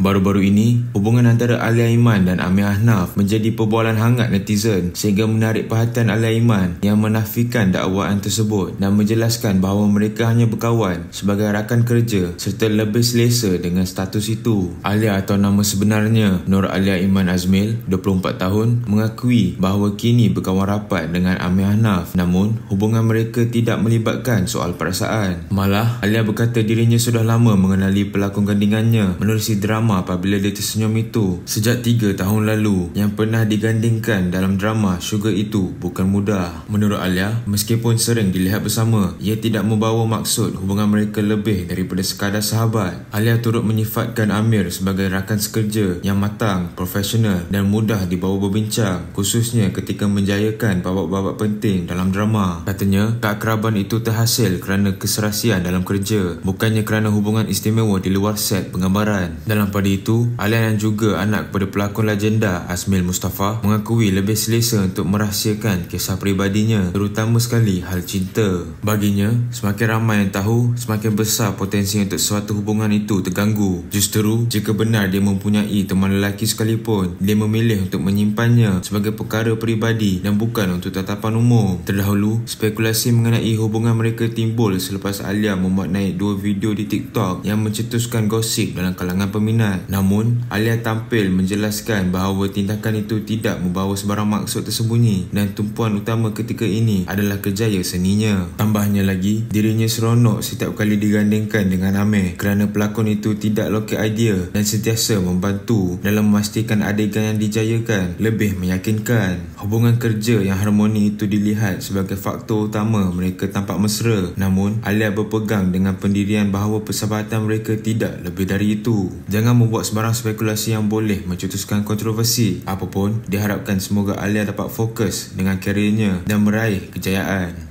Baru-baru ini, hubungan antara Alia Iman dan Amir Ahnaf menjadi perbualan hangat netizen sehingga menarik perhatian Alia Iman yang menafikan dakwaan tersebut dan menjelaskan bahawa mereka hanya berkawan sebagai rakan kerja serta lebih selesa dengan status itu. Alia atau nama sebenarnya Nur Alia Iman Azmil, 24 tahun, mengakui bahawa kini berkawan rapat dengan Amir Ahnaf, namun hubungan mereka tidak melibatkan soal perasaan. Malah, Alia berkata dirinya sudah lama mengenali pelakon gandingannya menerusi drama Apabila Dia Tersenyum Itu sejak 3 tahun lalu yang pernah digandingkan dalam drama Sugar Itu Bukan Mudah. Menurut Alia, meskipun sering dilihat bersama, ia tidak membawa maksud hubungan mereka lebih daripada sekadar sahabat. Alia turut menyifatkan Amir sebagai rakan sekerja yang matang, profesional dan mudah dibawa berbincang, khususnya ketika menjayakan babak-babak penting dalam drama. Katanya, keakraban itu terhasil kerana keserasian dalam kerja, bukannya kerana hubungan istimewa di luar set penggambaran. Dalam pada itu, Alia yang juga anak kepada pelakon legenda Azmil Mustafa mengakui lebih selesa untuk merahsiakan kisah peribadinya, terutama sekali hal cinta. Baginya, semakin ramai yang tahu, semakin besar potensi untuk suatu hubungan itu terganggu. Justeru, jika benar dia mempunyai teman lelaki sekalipun, dia memilih untuk menyimpannya sebagai perkara peribadi dan bukan untuk tatapan umum. Terdahulu, spekulasi mengenai hubungan mereka timbul selepas Alia memuat naik 2 video di TikTok yang mencetuskan gosip dalam kalangan peminat. Namun, Alia tampil menjelaskan bahawa tindakan itu tidak membawa sebarang maksud tersembunyi dan tumpuan utama ketika ini adalah kerjaya seninya. Tambahnya lagi, dirinya seronok setiap kali digandingkan dengan Amir kerana pelakon itu tidak lokek idea dan sentiasa membantu dalam memastikan adegan yang dijayakan lebih meyakinkan. Hubungan kerja yang harmoni itu dilihat sebagai faktor utama mereka tampak mesra. Namun, Alia berpegang dengan pendirian bahawa persahabatan mereka tidak lebih dari itu. Jangan membuat sebarang spekulasi yang boleh mencetuskan kontroversi. Apapun, diharapkan semoga Alia dapat fokus dengan karirnya dan meraih kejayaan.